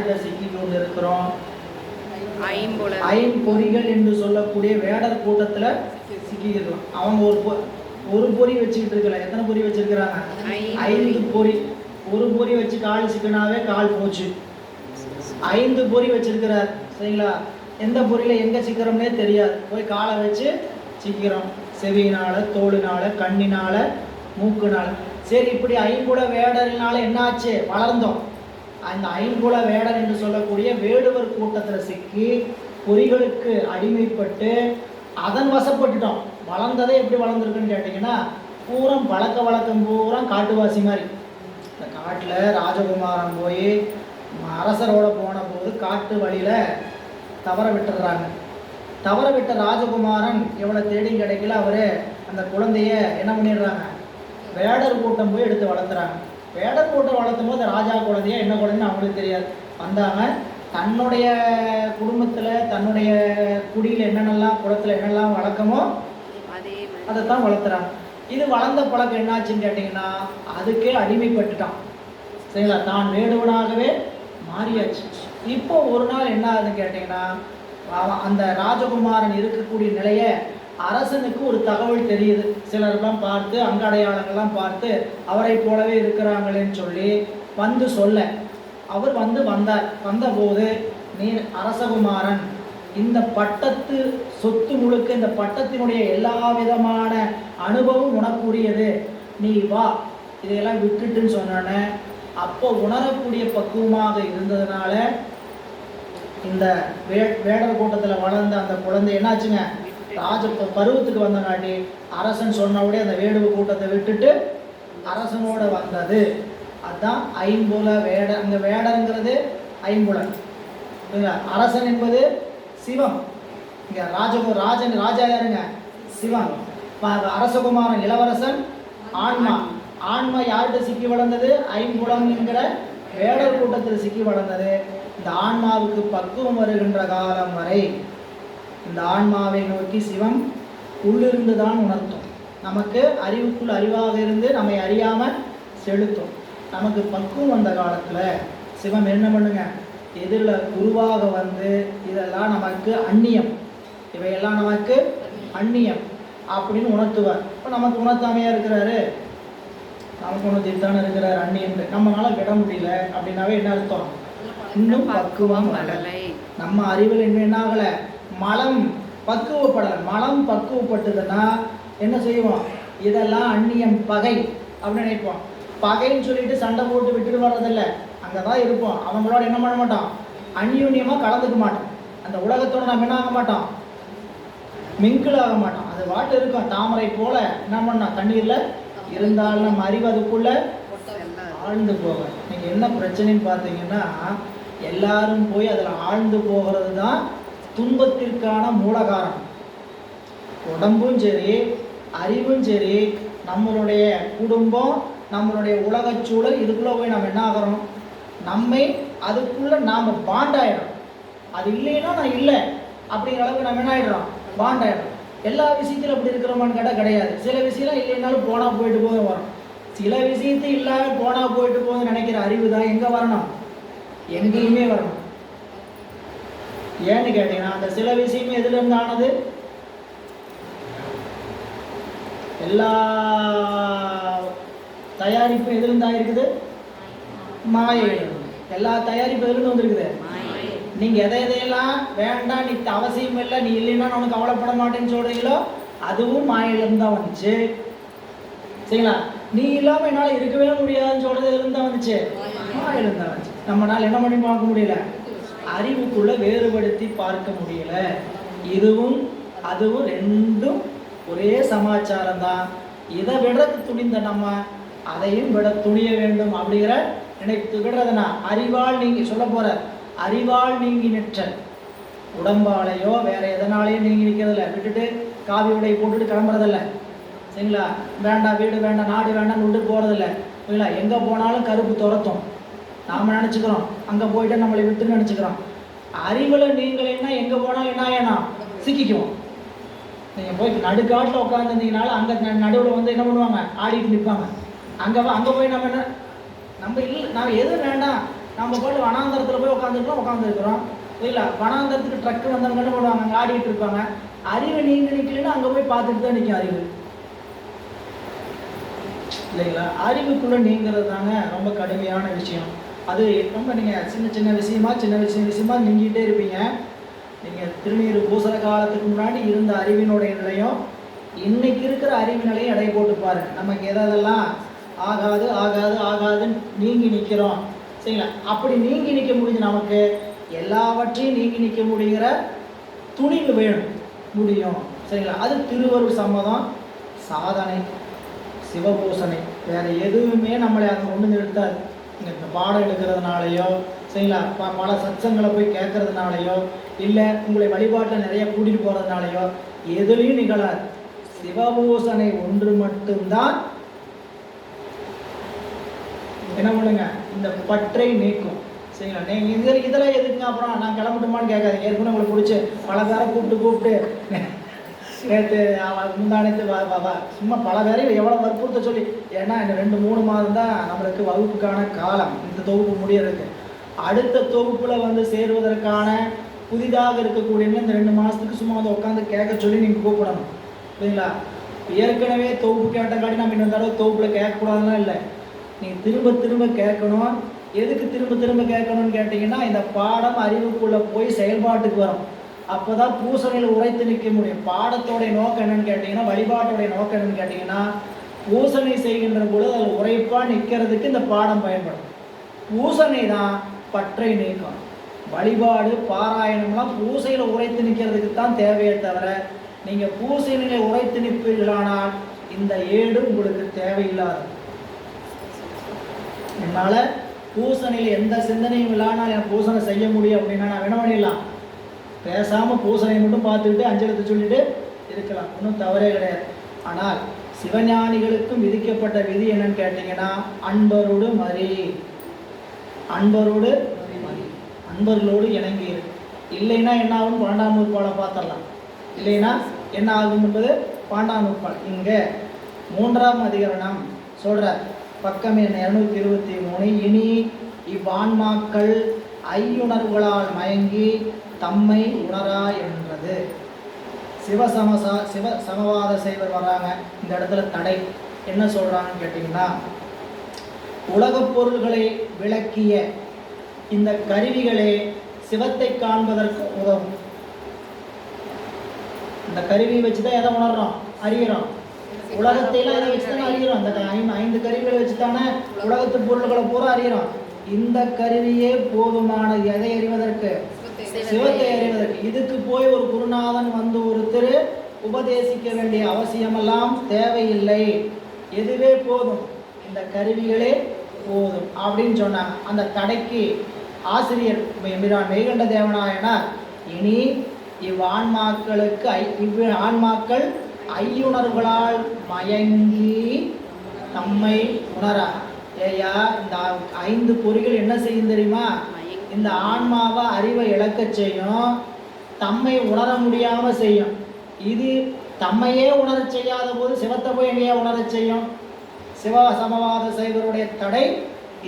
சிக்கி கொண்டு இருக்கிறோம். ஐம்பொறிகள் என்று சொல்லக்கூடிய வேடர் கூட்டத்துல சிக்கிக்கிறோம். அவங்க ஒரு பொறி வச்சுக்கிட்டு இருக்கல. எத்தனை பொறி வச்சிருக்கிறாங்க? 5 பொறி. ஒரு பொறி வச்சு கால் சிக்கினாவே கால் போச்சு. 5 பொறி வச்சிருக்கிறார். சரிங்களா? எந்த பொறியில எங்க சிக்கிறோம்னே தெரியாது. போய் காலை வச்சு சிக்கிறோம். செவியினால, தோளினால, கண்ணினால, மூக்குனால. சரி, இப்படி ஐம்புல வேடரினால என்னாச்சு? வளர்ந்தோம். அந்த ஐம்புல வேடர் என்று சொல்லக்கூடிய வேடுவர் கூட்டத்தில் சிக்கி பொறிகளுக்கு அடிமைப்பட்டு அதன் வசப்பட்டுட்டோம். வளர்ந்ததே எப்படி வளர்ந்துருக்குன்னு கேட்டிங்கன்னா, பூரம் வழக்கம் பூரா காட்டுவாசி மாதிரி. இந்த காட்டில் ராஜகுமாரன் போய் அரசரோட போன போது காட்டு வழியில் தவற விட்டுறாங்க. தவற விட்ட ராஜகுமாரன் எவ்வளோ தேடியும் கிடைக்கல. அவர் அந்த குழந்தைய என்ன பண்ணிடுறாங்க? வேடர் கூட்டம் போய் எடுத்து வளர்த்துறாங்க. வேடர் கூட்டம் வளர்த்தும் போது ராஜா குழந்தையா என்ன குழந்தைன்னு அவங்களுக்கு தெரியாது. வந்தாங்க, தன்னுடைய குடும்பத்தில் தன்னுடைய குடியில் என்னென்னலாம் குளத்தில் என்னெல்லாம் வழக்கமோ அதைத்தான் வளர்த்துறாங்க. இது வளர்ந்த பழக்கம் என்னாச்சுன்னு கேட்டிங்கன்னா, அதுக்கே அடிமைப்பட்டுட்டான். சரிங்களா? தான் வேடுவனாகவே மாறியாச்சு. இப்போ ஒரு நாள் என்ன ஆகுதுன்னு கேட்டிங்கன்னா, அந்த ராஜகுமாரன் இருக்கக்கூடிய நிலையை அரசனுக்கு ஒரு தகவல் தெரியுது. சிலர்லாம் பார்த்து அங்கடையாளங்கள்லாம் பார்த்து அவரை போலவே இருக்கிறாங்களேன்னு சொல்லி வந்து சொல்ல அவர் வந்தார். வந்தபோது, நீ அரசகுமாரன், இந்த பட்டத்து சொத்து முழுக்க, இந்த பட்டத்தினுடைய எல்லா விதமான அனுபவம் உனக்குரியது, நீ வா, இதையெல்லாம் விட்டுட்டுன்னு சொன்னோன்னே, அப்போ உணரக்கூடிய பக்குவமாக இருந்ததுனால இந்த வேடர் கூட்டத்தில் வளர்ந்த அந்த குழந்தை என்னாச்சுங்க? பருவத்துக்கு வந்தங்காட்டி அரசன் சொன்னபடியே அந்த வேடுவ கூட்டத்தை விட்டுட்டு அரசனோட வந்தது. அதுதான் ஐம்புல வேடர். அங்கே வேடருங்கிறது ஐம்புலன். அரசன் என்பது சிவம். இங்கே ராஜா யாருங்க? சிவன். அரசகுமாரன் இளவரசன் ஆன்மா. ஆன்மா யார்கிட்ட சிக்கி வளர்ந்தது? ஐம்புலம் என்கிற வேடர் கூட்டத்தில் சிக்கி வளர்ந்தது. இந்த ஆன்மாவுக்கு பக்குவம் வருகின்ற காலம் வரை இந்த ஆன்மாவை நோக்கி சிவம் உள்ளிருந்து தான் உணர்த்தும். நமக்கு அறிவுக்குள் அறிவாக இருந்து நம்மை அறியாமல் செலுத்தும். நமக்கு பக்குவம் வந்த காலத்தில் சிவம் என்ன பண்ணுங்க? எதிரில் குருவாக வந்து இதெல்லாம் நமக்கு அந்நியம், இவையெல்லாம் நமக்கு அந்நியம் அப்படின்னு உணர்த்துவார். இப்போ நமக்கு உணர்த்தாமையாக இருக்கிறாரு, நமக்கு உணர்த்திட்டான இருக்கிறார் அந்நியம். நம்மளால விட முடியல அப்படின்னாவே என்ன அர்த்தம்? இன்னும் பக்குவம் வரலை. நம்ம அறிவில் இன்னும் என்ன ஆகலை? மலம் பக்குவப்படலை. மலம் பக்குவப்பட்டதுன்னா என்ன செய்வோம்? இதெல்லாம் அந்நியம், பகை அப்படின்னு நினைப்போம். பகைன்னு சொல்லிட்டு சண்டை போட்டு விட்டுட்டு வர்றதில்ல, அங்கே தான் இருப்போம். அவங்களோட என்ன பண்ண மாட்டோம்? அந்யூன்யமாக கலந்துக்க மாட்டோம். அந்த உலகத்தோட நம்ம என்ன ஆக மாட்டோம்? மிங்கிள் ஆக மாட்டோம். அது வாட்டு இருக்கும். தாமரை போல என்ன பண்ணோம்? தண்ணீரில் இருந்தாலும் நம்ம அறிவு அதுக்குள்ள ஆழ்ந்து போக. நீங்கள் என்ன பிரச்சனைன்னு பார்த்தீங்கன்னா, எல்லாரும் போய் அதில் ஆழ்ந்து போகிறது தான் துன்பத்திற்கான மூலகாரணம். உடம்பும் சரி, அறிவும் சரி, நம்மளுடைய குடும்பம், நம்மளுடைய உலகச்சூழல், இதுக்குள்ளே போய் நம்ம என்ன ஆகிறோம்? நம்மை அதுக்குள்ளே நாம் பாண்டாயிடும். அது இல்லைன்னா நான் இல்லை அப்படிங்கிற அளவுக்கு நம்ம என்ன ஆகிடுறோம்? பாண்டாயிடும். எல்லா விஷயத்திலும் அப்படி இருக்கிறோமான்னு கேட்டால் கிடையாது. சில விஷயம்லாம் இல்லைன்னாலும் போனால் போயிட்டு போது வரும். சில விஷயத்தை இல்லாமல் போனால் போயிட்டு போகுதுன்னு நினைக்கிற அறிவு தான் எங்கே வரணும்? எங்கேயுமே வரணும். ஏன்னு கேட்டீங்கன்னா, அந்த சில விஷயமே எதுல இருந்து ஆனது? எல்லா தயாரிப்பும் எதுல இருந்து ஆயிருக்குது? மாயை. எல்லா தயாரிப்பும் எதுல இருந்து வந்திருக்குது? நீங்க எதையெல்லாம் வேண்டாம், நீ அவசியம் இல்லை, நீ இல்லைன்னா உனக்கு கவலைப்பட மாட்டேன்னு சொல்றீங்களோ, அதுவும் மாயிலிருந்து தான் வந்துச்சு. சரிங்களா? நீ இல்லாம என்னால இருக்கவே முடியாதுன்னு சொல்றது எதுல தான் வந்துச்சு? மாயிலிருந்து தான் வந்துச்சு. நம்மளால என்ன பண்ணி பார்க்க முடியல? அறிவுக்குள்ள வேறுபடுத்தி பார்க்க முடியல. இதுவும் அதுவும் ரெண்டும் ஒரே சமாச்சாரம் தான். இதை விடக்கு துணிந்த நம்ம அதையும் விட துணிய வேண்டும் அப்படிங்கிற நினைத்து விடுறதுனா, அறிவால் நீங்கி சொல்ல போற, அறிவால் நீங்கி நிற்றல். உடம்பாலையோ வேற எதனாலையும் நீங்கி நிற்கிறதில்ல. விட்டுட்டு காவி உடை போட்டுட்டு கிளம்புறதில்ல. சரிங்களா? வேண்டாம் வீடு வேண்டாம் நாடு வேண்டாம் விட்டு போறதில்லை. சரிங்களா? எங்கே போனாலும் கருப்பு துரத்தும். நாம் நினச்சிக்கிறோம் அங்கே போயிட்டு நம்மளை விட்டுன்னு நினச்சிக்கிறோம். அறிவில் நீங்கள் என்ன எங்கே போனாலும் என்ன ஏன்னா சிக்கிக்குவோம். நீங்கள் போய் நடுக்காட்டில் உட்காந்துருந்தீங்கனாலும் அங்கே நடுவில் வந்து என்ன பண்ணுவாங்க? ஆடிட்டு நிற்பாங்க. அங்கே போய் நம்ம என்ன நம்ம இல்லை, நாம் எதுவும் வேண்டாம், நம்ம போட்டு வனாந்தரத்தில் போய் உட்காந்துருக்குறோம் இல்லை, வனாந்தரத்துக்கு ட்ரக்கு வந்தவங்க என்ன பண்ணுவாங்க, அங்கே ஆடிட்டு இருப்பாங்க. அறிவு நீங்க நிற்கலன்னா அங்கே போய் பார்த்துட்டு தான் நிற்கும் அறிவு, இல்லைங்களா? அறிவுக்குள்ளே நீங்கிறது தாங்க ரொம்ப கடுமையான விஷயம். அது ரொம்ப நீங்கள் சின்ன விஷயமா நீங்கிட்டே இருப்பீங்க. நீங்கள் திருநீர் பூசற காலத்துக்கு முன்னாடி இருந்த அறிவினுடைய நிலையும் இன்னைக்கு இருக்கிற அறிவு நிலையும் எடை போட்டு பாருங்க. நமக்கு எதெல்லாம் ஆகாதுன்னு நீங்கி நிற்கிறோம், சரிங்களா? அப்படி நீங்கி நிற்க முடிஞ்சு நமக்கு எல்லாவற்றையும் நீங்கி நிற்க முடிகிற துணிவு வேணும், முடியும், சரிங்களா? அது திருவருள் சம்மதம், சாதனை, சிவபூசனை, வேறு எதுவுமே நம்மளை அதை ஒன்று நிறுத்தாது. இந்த பாடம் எடுக்கிறதுனாலையோ, சரிங்களா, பல சத்சங்களை போய் கேட்கறதுனாலையோ, இல்லை உங்களை வழிபாட்டில் நிறைய கூட்டிகிட்டு போகிறதுனாலையோ எதுலையும் நிகழாது. சிவபூசனை ஒன்று மட்டும்தான் என்ன பண்ணுங்க, இந்த பற்றை நீக்கும், சரிங்களா? நீங்கள் இதெல்லாம் எதுக்குங்க அப்புறம் நான் கிளம்பட்டுமான்னு கேட்காது. ஏற்கனவே உங்களுக்கு பிடிச்சி பல பேரை கூப்பிட்டு நேற்று முந்தானத்து சும்மா பல பேரையும் எவ்வளோ வற்புறுத்த சொல்லி, ஏன்னா இந்த 2-3 மாதம் தான் நம்மளுக்கு வகுப்புக்கான காலம். இந்த தொகுப்பு முடியறதுக்கு அடுத்த தொகுப்பில் வந்து சேருவதற்கான புதிதாக இருக்கக்கூடிய இந்த 2 மாதத்துக்கு சும்மா வந்து உட்காந்து கேட்க சொல்லி நீங்கள் கூப்பிடணும், சரிங்களா? ஏற்கனவே தொகுப்பு கேட்டங்காட்டி நம்ம இன்னொரு தடவை தொகுப்பில் கேட்கக்கூடாதுன்னா இல்லை, நீங்கள் திரும்ப கேட்கணும். எதுக்கு திரும்ப கேட்கணும்னு கேட்டிங்கன்னா, இந்த பாடம் அறிவுக்குள்ளே போய் செயல்பாட்டுக்கு வரும். அப்போ தான் பூசணையில் உரைத்து நிற்க முடியும். பாடத்தோடைய நோக்கம் என்னன்னு கேட்டிங்கன்னா, வழிபாட்டோடைய நோக்கம் என்னன்னு கேட்டிங்கன்னா, பூசணை செய்கின்ற பொழுது அதில் உரைப்பாக நிற்கிறதுக்கு இந்த பாடம் பயன்படும். பூசணை தான் பற்றை நீக்கம். வழிபாடு பாராயணம்லாம் பூசையில் உரைத்து நிற்கிறதுக்கு தான் தேவையே தவிர, நீங்கள் பூசணையில் உரைத்து நிற்பீர்களானால் இந்த ஏடு உங்களுக்கு தேவையில்லாது. என்னால் பூசணையில் எந்த சிந்தனையும் இல்லாமல் எனக்கு பூசணை செய்ய முடியும் அப்படின்னா நான் என்ன பண்ணிடலாம், பேசாமல் பூசணையை மட்டும் பார்த்துக்கிட்டு அஞ்சலத்தை சொல்லிட்டு இருக்கலாம், ஒன்றும் தவறே கிடையாது. ஆனால் சிவஞானிகளுக்கும் விதிக்கப்பட்ட விதி என்னன்னு கேட்டிங்கன்னா, அன்பரோடு மறி, அன்பர்களோடு இணங்கி. இல்லைன்னா என்ன ஆகும், 12ஆம் நூற்பாலை பார்த்துடலாம். இல்லைன்னா என்ன ஆகும் என்பது 12ஆம் நூற்பால். இங்கே 3ஆம் அதிகரணம் சொல்கிறார், பக்கம் எண் 223. இனி இவ்வான்மாக்கள் ஐயுணர்வுகளால் மயங்கி தம்மை உணரா என்றது. சிவசமவாத செய்வர் வர்றாங்க. இந்த இடத்துல தடை என்ன சொல்கிறாங்கன்னு கேட்டிங்கன்னா, உலகப் பொருள்களை விளக்கிய இந்த கருவிகளே சிவத்தை காண்பதற்கு உதவும். இந்த கருவியை வச்சு தான் எதை உணர்றோம், அறிகிறோம். உலகத்தையெல்லாம் இதை வச்சு தானே அறிகிறோம். இந்த 5 கருவிகளை வச்சு தானே உலகத்து பொருள்களை பூரா அறிகிறோம். இந்த கருவியே போதுமான எதை அறிவதற்கு, சிவத்தை அறிவதற்கு. இதுக்கு போய் ஒரு குருநாதன் வந்து ஒருத்தர் உபதேசிக்க வேண்டிய அவசியமெல்லாம் தேவையில்லை. எதுவே போதும், இந்த கருவிகளே போதும் அப்படின்னு சொன்னாங்க. அந்த தடைக்கு ஆசிரியர் எம்பிரான் மெய்கண்ட தேவநாயனார், இனி ஆன்மாக்கள் ஐயுணர்வுகளால் மயங்கி தம்மை உணரா. ஏயா, இந்த 5 பொறிகள் என்ன செய்யும் தெரியுமா, இந்த ஆன்மாவை அறிவை இழக்க செய்யும், தம்மை உணர முடியாமல் செய்யும். இது தம்மையே உணர செய்யாத போது சிவத்தை போய் எங்கேயா உணர செய்யும்? சிவ சமவாத செய்வருடைய தடை,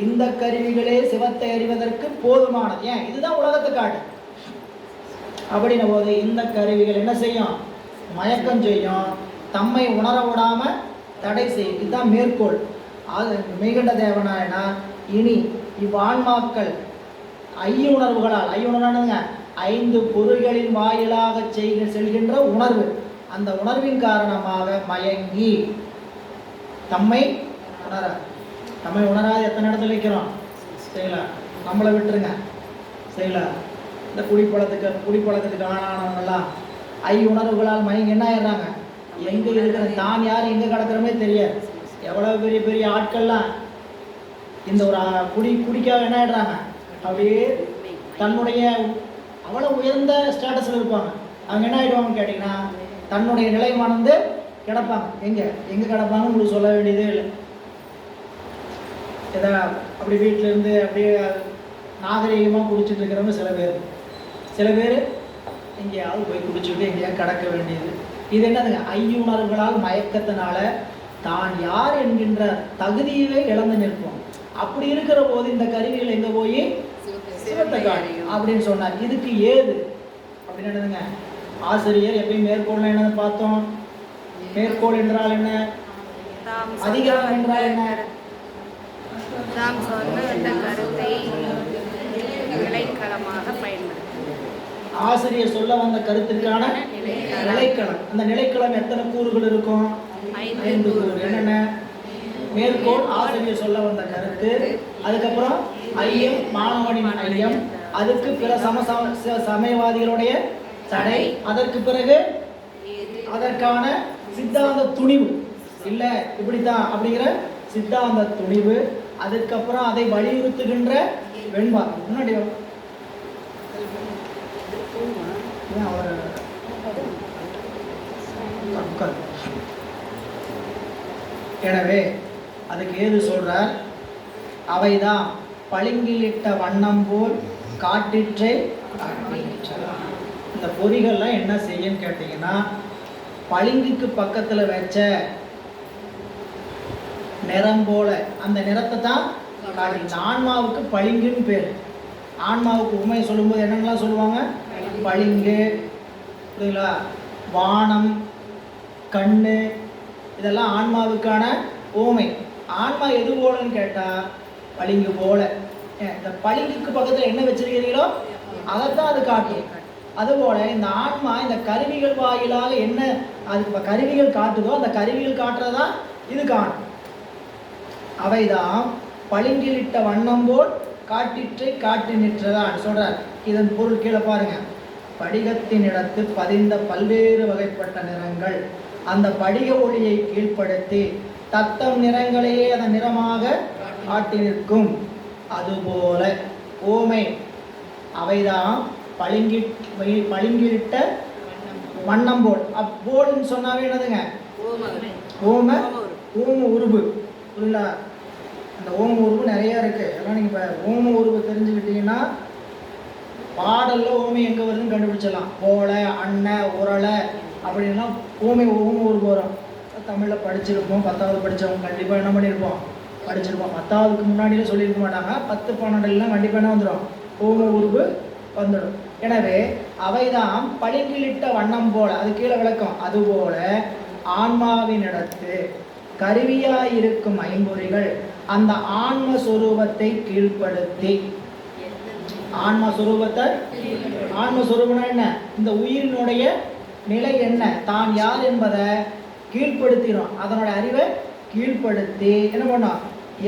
இந்த கருவிகளே சிவத்தை அறிவதற்கு போதுமானது. ஏன், இதுதான் உலகத்தை காட்டு. அப்படின்ன போது இந்த கருவிகள் என்ன செய்யும், மயக்கம் செய்யும், தம்மை உணர விடாமல் தடை செய்யும். இதுதான் மேற்கோள். அது மெய்கண்ட தேவநாயனா, இனி இவ்வான்மாக்கள் ஐயுணர்வுகளால், ஐயுணர்வுங்க 5 பொருள்களின் வாயிலாக செல்கின்ற உணர்வு, அந்த உணர்வின் காரணமாக மயங்கி தம்மை உணராது. எத்தனை இடத்துல வைக்கிறோம், சரிங்களா? நம்மளை விட்டுருங்க, சரிங்களா? இந்த குடிப்பழக்கத்துக்கு ஆனானவங்கெல்லாம் உணர்வுகளால் மயங்கி என்ன ஆயிடுறாங்க, எங்கே இருக்கிற தான் யார் எங்கே கிடக்கிறோமே தெரியாது. எவ்வளோ பெரிய ஆட்கள்லாம் இந்த ஒரு குடிக்காக என்ன ஆயிடுறாங்க, அப்படியே தன்னுடைய அவ்வளோ உயர்ந்த ஸ்டேட்டஸில் இருப்பாங்க. அவங்க என்ன ஆகிடுவாங்கன்னு கேட்டிங்கன்னா, தன்னுடைய நிலை மறந்து கிடப்பாங்க. எங்கே கிடப்பாங்கன்னு உங்களுக்கு சொல்ல வேண்டியதே இல்லை. எதா அப்படி வீட்டிலேருந்து அப்படியே நாகரீகமாக குடிச்சிட்டு இருக்கிறவங்க சில பேர் எங்கேயாவது போய் குடிச்சுக்கிட்டு எங்கேயாவது கிடக்க வேண்டியது. இது என்னதுங்க, ஐயுணர்வுகளால் மயக்கத்தினால தான் யார் என்கின்ற தகுதியவே இழந்து நிற்போம். அப்படி இருக்கிற போது இந்த கருவிகள் எங்க போய் சிவத்தை காட்டும் அப்படின்னு சொன்னார். இதுக்கு ஏது அப்படின்னு என்னதுங்க, ஆசிரியர் எப்பயும் மேற்கோள் என்னன்னு பார்த்தோம். மேற்கோள் என்றால் என்ன, அதிகாரம் என்றால் என்ன, ஆசிரியர் சொல்ல வந்த கருத்திற்கான நிலைக்களம். அந்த நிலைக்களம் எத்தனை கூறுகள் இருக்கும்? 5 கூறு. என்னென்ன? மேற்கோள், ஆசிரியர் சொல்ல வந்த கருத்து, அதுக்கப்புறம் ஐயம், மாணவனின் ஐயம், அதுக்கு பிற சமயவாதிகளுடைய தடை, அதற்கு பிறகு அதற்கான சித்தாந்த துணிவு, இல்ல இப்படித்தான் அப்படிங்கிற சித்தாந்த துணிவு, அதுக்கப்புறம் அதை வலியுறுத்துகின்ற வெண்பா. முன்னாடி எனவே அதுக்கு ஏது சொல்றார், அவைதான் பளிங்கிலிட்ட வண்ணம் போல் காட்டிற்றே. இந்த பொறிகள்லாம் என்ன செய்யும் கேட்டீங்கன்னா, பளிங்குக்கு பக்கத்துல வச்ச நிறம் போல அந்த நிறத்தை தான் காட்டி. ஆன்மாவுக்கு பளிங்குன்னு பேர். ஆன்மாவுக்கு உண்மையை சொல்லும்போது என்னென்னலாம் சொல்லுவாங்க? பளிங்கு, புரியுங்களா, வானம், கண்ணு, இதெல்லாம் ஆன்மாவுக்கான ஊமை. ஆன்மா எது போலன்னு கேட்டா பளிங்கு போல. இந்த பளிங்குக்கு பக்கத்துல என்ன வச்சிருக்கிறீங்களோ அதைத்தான் அது காட்டும். அதுபோல இந்த ஆன்மா இந்த கருவிகள் வாயிலாக என்ன அது கருவிகள் காட்டுதோ அந்த கருவிகள் காட்டுறதா இது காணும். அவைதான் பளிங்கிலிட்ட வண்ணம் போல் காட்டிற்றை காட்டி நிற்றதான் சொல்றார். இதன் பொருள் கீழே பாருங்க. படிகத்தின் இடத்து பதிந்த பல்வேறு வகைப்பட்ட நிறங்கள் அந்த படிக ஒளியை கீழ்ப்படுத்தி தத்தம் நிறங்களையே அதன் நிறமாக காட்டி நிற்கும். அதுபோல ஓமை அவைதான் பளிங்கிலிட்ட வண்ணம் போல். அப்போல்னு சொன்னாவே என்னதுங்க? ஓம உருவு. புரியல? அந்த ஓம உருவு நிறைய இருக்கு. ஏன்னா நீங்க இப்போ ஓம உருவு தெரிஞ்சுக்கிட்டீங்கன்னா பாடல்ல ஓமை எங்க வருதுன்னு கண்டுபிடிச்சிடலாம். போல, அண்ண, உரலை அப்படின்னா ஓமை உருவு வரும். தமிழில் படிச்சிருப்போம். 10வது படித்தவங்க கண்டிப்பாக என்ன பண்ணியிருப்போம்? படிச்சிருப்போம். 10வதுக்கு முன்னாடியே சொல்லியிருக்க மாட்டாங்க. 10, 12 கண்டிப்பாக என்ன வந்துடும்? ஓம உருவு வந்துடும். எனவே அவைதான் பளிங்கிலிட்ட வண்ணம் போல. அது கீழே விளக்கம். அதுபோல ஆன்மாவினிடத்து கருவியாயிருக்கும் ஐம்பொறிகள் அந்த ஆன்மஸ்வரூபத்தை கீழ்ப்படுத்தி, ஆன்மஸ்வரூபம்னா என்ன? இந்த உயிரினுடைய நிலை என்ன, தான் யார் என்பதை கீழ்ப்படுத்திடும். அதனுடைய அறிவை கீழ்ப்படுத்தி என்ன பண்ணோம்?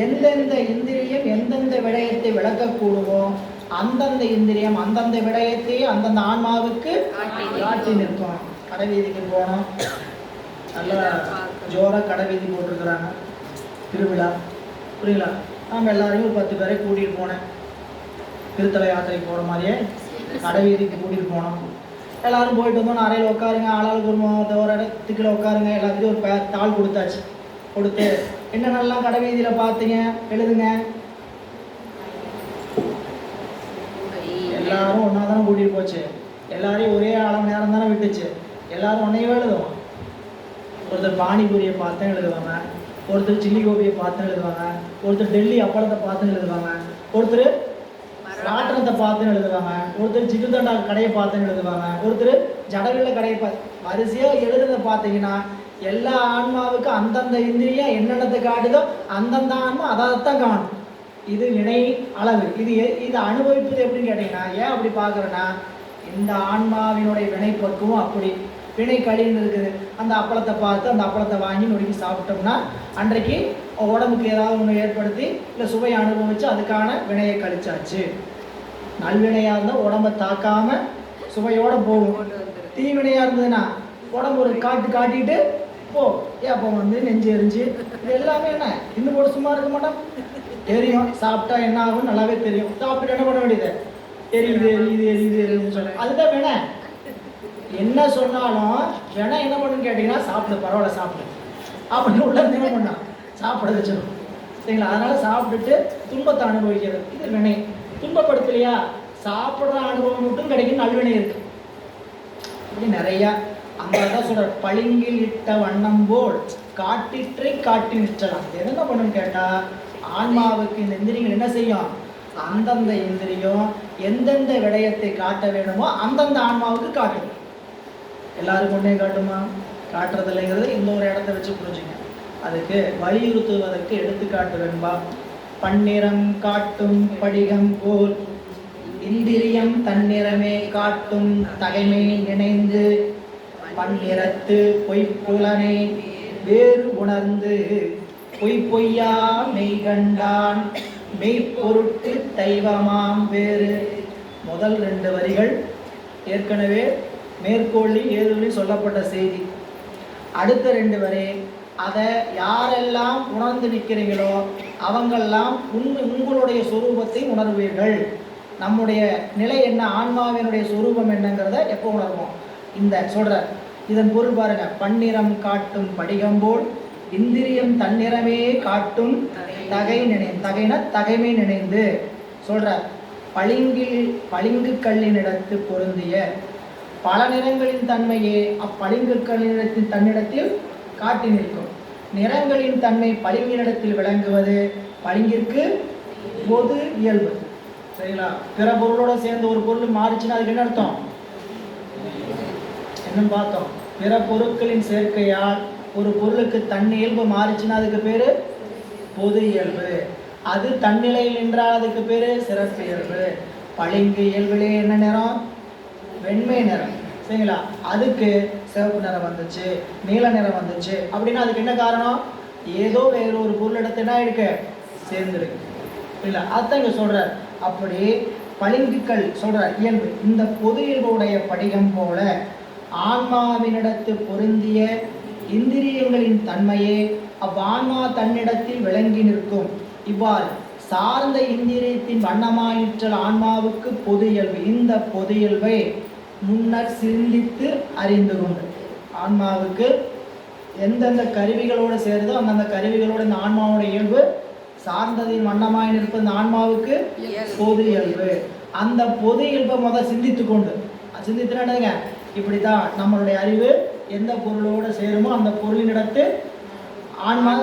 எந்தெந்த இந்திரியம் எந்தெந்த விடயத்தை விளக்கக்கூடுமோ அந்தந்த இந்திரியம் அந்தந்த விடயத்தை அந்தந்த ஆன்மாவுக்கு காட்டி நிற்கும். கடைவீதிக்கு போனோம். நல்லா ஜோராக கடைவீதி போட்டிருக்கிறாங்க. திருவிழா, புரியுங்களா? நம்ம எல்லாரையும் ஒரு 10 பேரை கூட்டிகிட்டு போனேன். திருத்தல யாத்திரைக்கு போகிற மாதிரியே கடைவீதிக்கு கூட்டிகிட்டு போனோம். எல்லாரும் போயிட்டு வந்தோம். அறையில் உட்காருங்க, ஆளாளுக்கு ஒரு இடத்துக்குள்ள உட்காருங்க. எல்லாத்துக்கும் ஒரு தாள் கொடுத்தாச்சு. கொடுத்து என்னென்னலாம் கடைவீதியில் பார்த்தீங்க எழுதுங்க. எல்லாரும் ஒன்றா தானே கூட்டிகிட்டு போச்சு. எல்லாரையும் ஒரே அளவு நேரம் தானே விட்டுச்சு. எல்லாரும் ஒன்றையும் எழுதுவோம். ஒருத்தர் பானிபூரியை பார்த்தேன் எழுதுவாங்க, ஒருத்தர் சில்லி கோபியை பார்த்து எழுதுவாங்க, ஒருத்தர் டெல்லி அப்பளத்தை பார்த்து எழுதுவாங்க, ஒருத்தர் ராட்டனத்தை பார்த்துன்னு எழுதுவாங்க, ஒருத்தர் ஜிகுதண்டா கடையை பார்த்துன்னு எழுதுவாங்க, ஒருத்தர் ஜடவில்ல கடையை பார்த்து. வரிசையாக எழுதுறத பார்த்தீங்கன்னா எல்லா ஆன்மாவுக்கும் அந்தந்த இந்திரியம் என்னென்னத்தை காட்டுதோ அந்தந்த ஆன்மா அதைத்தான் காணும். இது வினை அளவு. இது அனுபவிப்பது எப்படின்னு கேட்டீங்கன்னா, ஏன் அப்படி பார்க்குறேன்னா, இந்த ஆன்மாவினுடைய வினை பக்குவம் அப்படி வினை கழின்னு இருக்குது. அந்த அப்பளத்தை பார்த்து அந்த அப்பளத்தை வாங்கி நொறுக்கி சாப்பிட்டோம்னா அன்றைக்கு உடம்புக்கு ஏதாவது ஒன்று ஏற்படுத்தி இல்லை சுவையை அனுபவிச்சு அதுக்கான வினையை கழிச்சாச்சு. நல்வினையாக இருந்தால் உடம்பை தாக்காம சுவையோடு போகும். தீவினையாக இருந்ததுன்னா உடம்பு ஒரு காட்டிட்டு போ ஏப்போ வந்து நெஞ்சு எரிஞ்சு இது எல்லாமே என்ன இன்னும் கூட சும்மா இருக்க மாட்டோம். தெரியும் சாப்பிட்டா என்ன ஆகும் நல்லாவே தெரியும். சாப்பிட்டு என்ன பண்ண வேண்டியது? எரியுதுன்னு சொல்ல அதுதான் வேணா. என்ன சொன்னாலும் வேணா என்ன பண்ணுன்னு கேட்டிங்கன்னா சாப்பிடு, பரவாயில்ல சாப்பிடு அப்படின்னு உள்ள என்ன பண்ணா சாப்பிட வச்சிடும். சரிங்களா? அதனால் சாப்பிட்டுட்டு துன்பத்தை அனுபவிக்கிறது இது வினை. துன்பப்படுத்தலையா சாப்பிட்ற அனுபவம் மட்டும் கிடைக்கும். நல்வினை இருக்கு. இப்படி நிறையா அந்த தான் சொல்ற பளிங்கில் இட்ட வண்ணம் போல் காட்டிற்றை காட்டி நிற்றலாம். இது என்ன பண்ணுன்னு கேட்டால் ஆன்மாவுக்கு இந்த இந்திரியங்கள் என்ன செய்யும்? அந்தந்த இந்திரியம் எந்தெந்த விடயத்தை காட்ட வேணுமோ அந்தந்த ஆன்மாவுக்கு காட்டும். எல்லாருக்கும் ஒன்றே காட்டுமா? காட்டுறதில்லைங்கிறது இந்த ஒரு இடத்த வச்சு புரிஞ்சுங்க. அதுக்கு வலியுறுத்துவதற்கு எடுத்துக்காட்டு வேணும்பா. பன்னிறம் காட்டும் படிகம் போல் இந்திரியம் தன்னிறமே காட்டும் தகைமை நினைந்து பன்னிறத்து பொய்ப்புலனை வேறு உணர்ந்து பொய்யா மெய்கண்டான் மெய்ப்பொருட்டு தெய்வமாம் வேறு. முதல் 2 வரிகள் ஏற்கனவே மேற்கோளி ஏதுவழி சொல்லப்பட்ட செய்தி. அடுத்த 2 வரி அதை யாரெல்லாம் உணர்ந்து நிற்கிறீங்களோ அவங்கெல்லாம் உங்களுடைய சொரூபத்தை உணர்வீர்கள். நம்முடைய நிலை என்ன, ஆன்மாவினுடைய சொரூபம் என்னங்கிறத எப்போ உணர்வோம்? இந்த சொல்ற இதன் பொருள் பாருங்க. பன்னிறம் காட்டும் படிகம்போல் இந்திரியம் தன்னிறமே காட்டும் தகை தகைன தகைமை நினைந்து சொல்ற பளிங்கு கல்லினிடத்து பொருந்திய பல நிறங்களின் தன்மையே அப்பளிங்கு கல்லினிடத்தின் தன்னிடத்தில் காட்டி நிற்கும். நிறங்களின் தன்மை பளிங்கினிடத்தில் விளங்குவது பளிங்கிற்கு பொது இயல்பு. சரிங்களா? பிற பொருளோட சேர்ந்து ஒரு பொருள் மாறிச்சுன்னா அதுக்கு என்ன அர்த்தம்? என்னன்னு பார்த்தோம். பிற பொருட்களின் சேர்க்கையால் ஒரு பொருளுக்கு தன் இயல்பு மாறிச்சுன்னா அதுக்கு பேரு பொது இயல்பு. அது தன்னிலையில் நின்றால் அதுக்கு பேரு சிறப்பு இயல்பு. பளிங்கு இயல்பிலே என்ன நிறம்? வெண்மை நிறம். சரிங்களா? அதுக்கு சிவப்பு நிறம் வந்துச்சு, நீல நிறம் வந்துச்சு அப்படின்னா அதுக்கு என்ன காரணம்? ஏதோ வேற ஒரு பொருள் இடத்து என்ன இருக்கு, சேர்ந்துருக்கு. இல்லை, அதான் இங்க சொல்ற. அப்படி பளிங்குக்கள் சொல்ற இயல்பு இந்த பொது இயல்புடைய படிகம் போல ஆன்மாவினிடத்து பொருந்திய இந்திரியங்களின் தன்மையே அவ்வான்மா தன்னிடத்தில் விளங்கி நிற்கும். இவ்வாறு சார்ந்த இந்திரியத்தின் வண்ணமாயிற்றல் ஆன்மாவுக்கு பொது இயல்பு. இந்த பொது இயல்பை முன்னர் சிந்தித்து அறிந்து கொண்டு ஆன்மாவுக்கு எந்தெந்த கருவிகளோடு சேருதோ அந்தந்த கருவிகளோடு இந்த ஆன்மாவோட இயல்பு சார்ந்ததின் வண்ணமாய் நிற்பது இந்த ஆன்மாவுக்கு பொது இயல்பு. அந்த பொது இயல்பை முதல் சிந்தித்து கொண்டு சிந்தித்துனாங்க. இப்படித்தான் நம்மளுடைய அறிவு எந்த பொருளோடு சேருமோ அந்த பொருளின் இடத்து ஆன்மா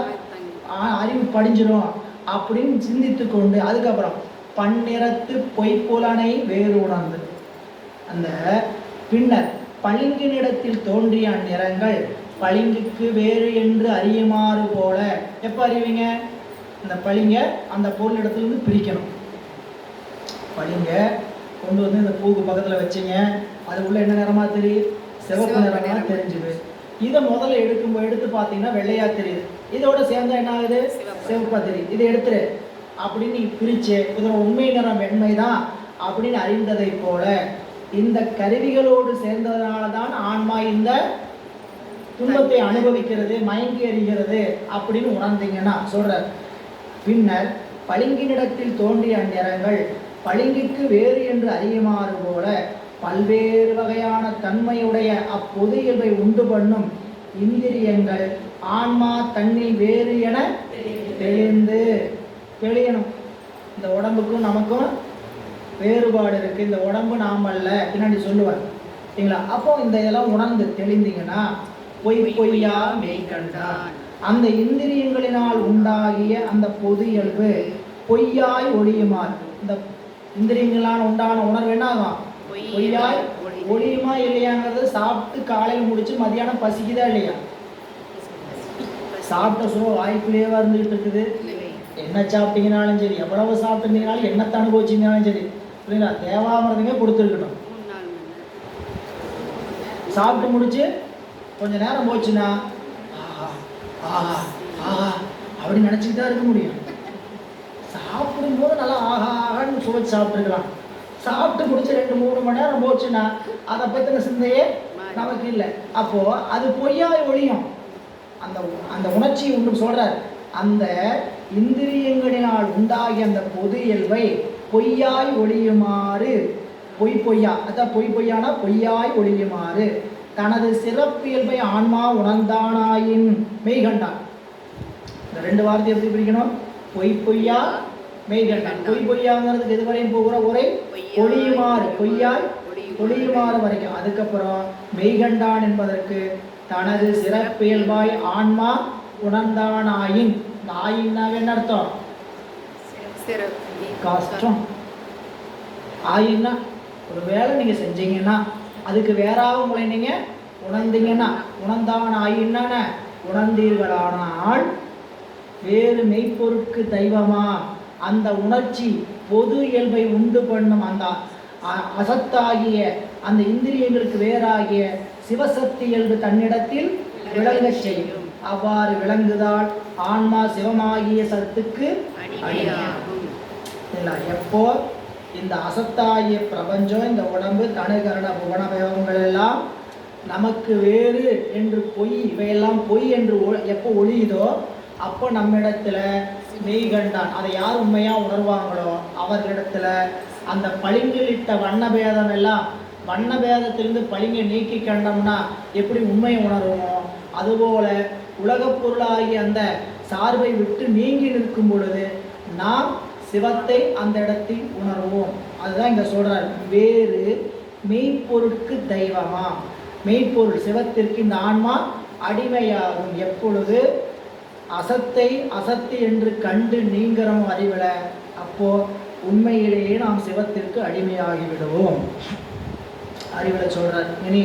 அறிவு படிஞ்சிடும் அப்படின்னு சிந்தித்து கொண்டு அதுக்கப்புறம் பன்னிறத்து பொய்ப்புலனை வேறு உணர்ந்து அந்த பின்னர் பளிங்கினிடத்தில் தோன்றிய அந்நிறங்கள் பளிங்குக்கு வேறு என்று அறியுமாறு போல. எப்போ அறிவீங்க? இந்த பளிங்க அந்த பொருள் இடத்துலேருந்து பிரிக்கணும். பளிங்க கொண்டு வந்து இந்த பூக்கு பக்கத்தில் வச்சிங்க, அது உள்ள என்ன நிறமாக தெரியுது? சிவப்பு நிறமாக தெரிஞ்சுது. இதை முதல்ல எடுத்து பார்த்தீங்கன்னா வெள்ளையாக தெரியுது. இதோட சேர்ந்தா என்ன ஆகுது? சிவப்பாக தெரியுது. இதை எடுத்துரு அப்படின்னு நீ பிரிச்சு இதோட உண்மை நிறம் வெண்மை தான் அப்படின்னு அறிந்ததை போல இந்த கருவிகளோடு சேர்ந்ததுனால தான் ஆன்மா இந்த துன்பத்தை அனுபவிக்கிறது, மயங்கி அறிகிறது அப்படின்னு உணர்ந்தீங்கன்னா சொல்ற. பின்னர் பளிங்கினிடத்தில் தோன்றிய அந்நிறங்கள் பளிங்குக்கு வேறு என்று அறியுமாறு போல பல்வேறு வகையான தன்மையுடைய அப்பொது இயல்பை உண்டு பண்ணும் இந்திரியங்கள் ஆன்மா தன்னில் வேறு என தெளியணும். இந்த உடம்புக்கும் நமக்கும் வேறுபாடு இருக்கு, இந்த உடம்பு நாம் அல்ல பின்னாடி சொல்லுவார். சரிங்களா? அப்போ இந்த இதெல்லாம் உணர்ந்து தெளிந்தீங்கன்னா பொய்யா மெய்கண்டான் அந்த இந்திரியங்களினால் உண்டாகிய அந்த பொது இயல்பு பொய்யாய் ஒளியுமாறு. இந்த இந்திரியங்களால் உண்டான உணர்வு என்ன ஆகும்? பொய்யாய் ஒளியுமா இல்லையாங்கிறது சாப்பிட்டு காலையில் முடிச்சு மதியானம் பசிக்குதா இல்லையா? சாப்பிட்ட சும்மா வாய்ப்புலேயே வந்துகிட்டு இருக்குது. என்ன சாப்பிட்டீங்கனாலும் சரி, எவ்வளவு சாப்பிட்டுருந்தீங்கனாலும் என்னத்தை அனுபவிச்சிங்கனாலும் சரி, புரியுங்களா? தேவாமிரதமே கொடுத்துருக்கட்டும். சாப்பிட்டு முடிச்சு கொஞ்ச நேரம் போச்சுன்னா ஆஹா ஆஹா அப்படின்னு நினச்சிக்கிட்டு தான் இருக்க முடியும். சாப்பிடும்போது நல்லா ஆஹா ஆகான்னு சுவைச்சு சாப்பிட்டுருக்கலாம். சாப்பிட்டு முடிச்சு 2-3 மணி நேரம் போச்சுன்னா அதை பற்றின சிந்தையே நமக்கு இல்லை. அப்போது அது பொய்யாய் ஒழியும். அந்த அந்த உணர்ச்சி ஒன்று சொல்கிறார். அந்த இந்திரியங்களினால் உண்டாகிய அந்த பொது இயல்பை பொய்யாய் ஒழியுமாறு பொய்யா அதான் பொய்யானா பொய்யாய் ஒழியுமாறு தனது சிறப்பியல்பை ஆன்மா உணர்ந்தானாயின் மெய்கண்டான். இந்த 2 வார்த்தை எப்படி பிரிக்கணும்? பொய்யா மெய்கண்டான். பொய்யாங்கிறதுக்கு எதுவரையும் போகிற ஒரே ஒளியுமாறு பொய்யாய் ஒளியுமாறு வரைக்கும். அதுக்கப்புறம் மெய்கண்டான் என்பதற்கு தனது சிறப்பியல்பாய் ஆன்மா உணர்ந்தானாயின். ஆயின்னாவே என்ன அர்த்தம்? கஷ்டம். ஆயின்னா ஒரு வேலை நீங்கள் செஞ்சீங்கன்னா அதுக்கு வேறாக உங்களை நீங்கள் உணர்ந்தீங்கன்னா, உணர்ந்தான் ஆயின்னான உணர்ந்தீர்களானால் வேறு மெய்ப்பொருட்கு தெய்வமா அந்த உணர்ச்சி பொது இயல்பை உண்டு பண்ணும் அந்த அசத்தாகிய அந்த இந்திரியங்களுக்கு வேறாகிய சிவசக்தி இயல்பு தன்னிடத்தில் விளங்கச் செய்யும். அவ்வாறு விளங்குதால் ஆன்மா சிவமாகிய சத்துக்கு அடிமையாகும். எப்போ இந்த அசத்தாகிய பிரபஞ்சம், இந்த உடம்பு, தனுகரண புவனபயோகங்கள் எல்லாம் நமக்கு வேறு என்று பொய், இவையெல்லாம் பொய் என்று எப்போ ஒழியுதோ அப்போ நம்மிடத்துல மெய்கண்டான் அதை யார் உண்மையா உணர்வாங்களோ அவர்களிடத்துல அந்த பளிங்கிலிட்ட வண்ணபேதம் எல்லாம், வண்ணபேதத்திலிருந்து பளிங்கை நீக்கி கண்டோம்னா எப்படி உண்மையை உணர்வோமோ அதுபோல உலகப் பொருளாகிய அந்த சார்பை விட்டு நீங்கி நிற்கும் பொழுது நாம் சிவத்தை அந்த இடத்தில் உணர்வோம். அதுதான் இங்க சொல்றார், வேறு மெய்ப்பொருட்கு தெய்வமா. மெய்ப்பொருள் சிவத்திற்கு இந்த ஆன்மா அடிமையாகும் எப்பொழுது அசத்தை அசத்து என்று கண்டு நீங்கிறோம் அறிவில, அப்போ உண்மையிலேயே நாம் சிவத்திற்கு அடிமையாகி விடுவோம். அறிவில சொல்றார். இனி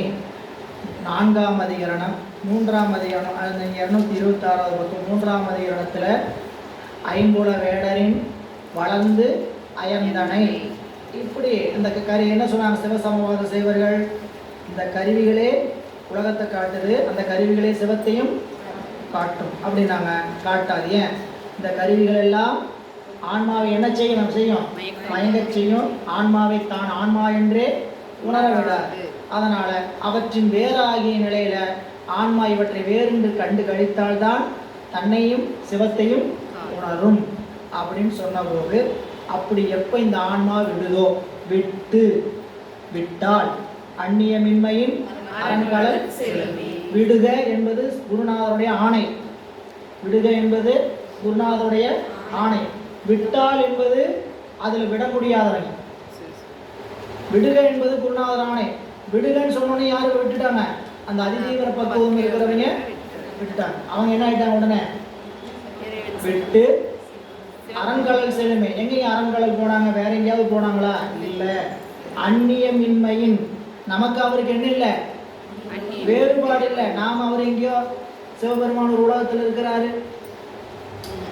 4ஆம் அதிகரணம் 3ஆம் அதிகரணம் 226வது பக்கம் 3ஆம் அதிகரணத்துல ஐம்புல வேடரின் வளர்ந்து அயர்ந்தனை. இப்படி இந்த என்ன சொன்னாங்க சிவசமவாத செய்வர்கள், இந்த கருவிகளே உலகத்தை காட்டுது, அந்த கருவிகளே சிவத்தையும் காட்டும் அப்படின்னாங்க. காட்டாது. ஏன்? இந்த கருவிகள் எல்லாம் ஆன்மாவை என்ன செய்யும்? மயங்கச் செய்யும். ஆன்மாவை தான் ஆன்மா என்றே உணர விடாது. அதனால அவற்றின் வேறாகிய நிலையில ஆன்மா இவற்றை வேறென்று கண்டு கழித்தால்தான் தன்னையும் சிவத்தையும் உணரும் அப்படின்னு சொன்னபோது, அப்படி எப்போ இந்த ஆன்மா விடுதோ, விட்டால் அந்நியமின்மையின் அரண்களல் விடுக என்பது குருநாதருடைய ஆணை. விடுக என்பது குருநாதருடைய ஆணை. விட்டால் என்பது அதில் விட முடியாதவங்க. விடுக என்பது குருநாதர் ஆணை. விடுகன்னு சொன்னோன்னே யாரு விட்டுட்டாங்க? அந்த அதிதீவிர பக்குவம் இருக்கிறவங்க விட்டுட்டாங்க. அவங்க என்ன ஆயிட்டாங்க? உடனே விட்டு அரண்களல் செழுமை. எங்கேயும் அரண்களல் போனாங்க? வேற எங்கேயாவது போனாங்களா? இல்லை. அந்நியமின்மையின், நமக்கு அவருக்கு என்ன இல்லை? வேறுபாடு இல்லை. நாம் அவர் எங்கேயோ சிவபெருமான ஒரு உலகத்தில் இருக்கிறாரு,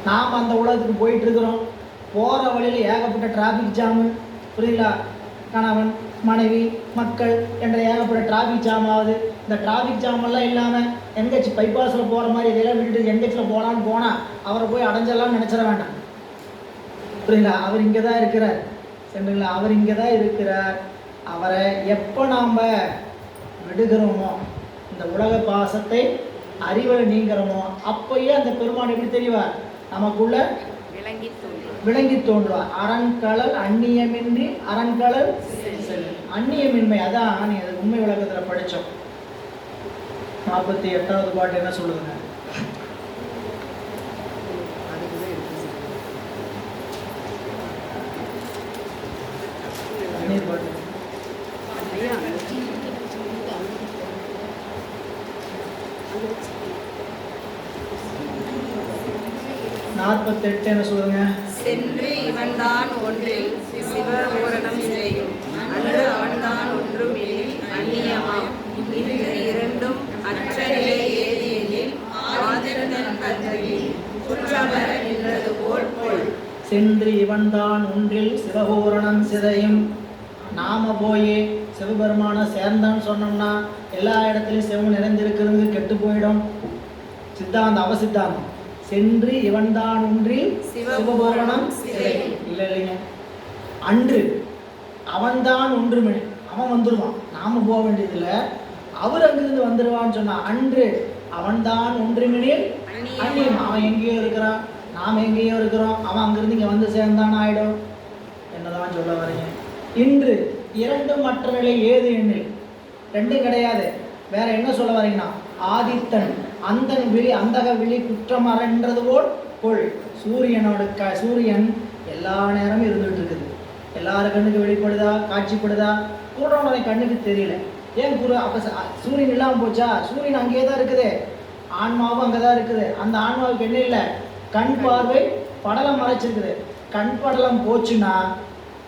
நாம் அந்த உலகத்துக்கு போயிட்டு இருக்கிறோம். போகிற வழியில் ஏகப்பட்ட டிராஃபிக் ஜாமு, புரியலா? கணவன் மனைவி மக்கள் என்ற ஏகப்பட்ட டிராஃபிக் ஜாம் ஆகுது. இந்த டிராஃபிக் ஜாமெல்லாம் இல்லாமல் எங்கேயாச்சும் பைபாஸில் போகிற மாதிரி இதெல்லாம் விட்டுட்டு எங்கேயாச்சும் போகலான்னு போனால் அவரை போய் அடைஞ்சலாம்னு நினச்சிட வேண்டாம். புரியல? அவர் இங்கே தான் இருக்கிறார். சரிங்களா? அவர் இங்கே தான் இருக்கிறார். அவரை எப்போ நாம் விடுகிறோமோ, இந்த உலக பாசத்தை அறிவலை நீங்கிறோமோ, அப்பயே அந்த பெருமான் எப்படி தெரிவார்? நமக்குள்ள விளங்கி தோன்றுவார். அரண்களல் அந்நியமின்றி அரண்களல் அந்நியமின்மை. அதான் நீ அது உண்மை விளக்கத்தில் படித்தோம். 48வது பாட்டு என்ன சொல்லுதுங்க? பாட்டு 48 என்ன சொல்லுங்க? சென்று இவன்தான் ஒன்றில் சிவபூரணம் செய்யும், அன்று அவன்தான் ஒன்றும் எனில் அந்நியமாம். இன்று இரண்டும் அற்ற நிலை ஏது எனில் ஆதிரன் கல்வி குற்றமர நின்றது போல் போல். சென்று இவன்தான் ஒன்றில் சிவபூரணம் சிதையும். நாம போய் சிவபெருமான சேர்ந்தான்னு சொன்னோம்னா எல்லா இடத்துலையும் சிவம் நிறைந்திருக்கிறது கெட்டு போயிடும். சித்தாந்தம் அவசித்தாந்தம். சென்று இவன்தான் ஒன்றில் சிவபூரணம் சிதையும். இல்லை இல்லைங்க, அன்று அவன்தான் ஒன்றுமணி, அவன் வந்துடுவான், நாம போக வேண்டியதில்லை, அவர் அங்கிருந்து வந்துடுவான்னு சொன்னா. அன்று அவன்தான் ஒன்றுமணியில் அந்நியம். அவன் எங்கேயோ இருக்கிறான், நாம் எங்கேயோ இருக்கிறோம், அவன் அங்கிருந்து இங்கே வந்து சேர்ந்தான் ஆயிடும். என்னதான் சொல்ல வரீங்க? இன்று இரண்டும் மற்ற நிலை ஏது எண்ணில் ரெண்டும் கிடையாது. வேற என்ன சொல்ல வரீங்கன்னா, ஆதித்தன் அந்த விழி அந்தக விழி குற்றமறன்றது போல் கொள். சூரியனோட சூரியன் எல்லா நேரமும் இருந்துகிட்டு இருக்குது. எல்லாரும் கண்ணுக்கு வெளிப்படுதா, காட்சிப்படுதா? கூடுறவனை கண்ணுக்கு தெரியல. ஏன் கூறு? அப்போ சூரியன் இல்லாமல் போச்சா? சூரியன் அங்கேயே தான் இருக்குது, ஆன்மாவும் அங்கே தான் இருக்குது. அந்த ஆன்மாவுக்கு என்ன இல்லை? கண் பார்வை படலம் மறைச்சிருக்குது. கண் படலம் போச்சுன்னா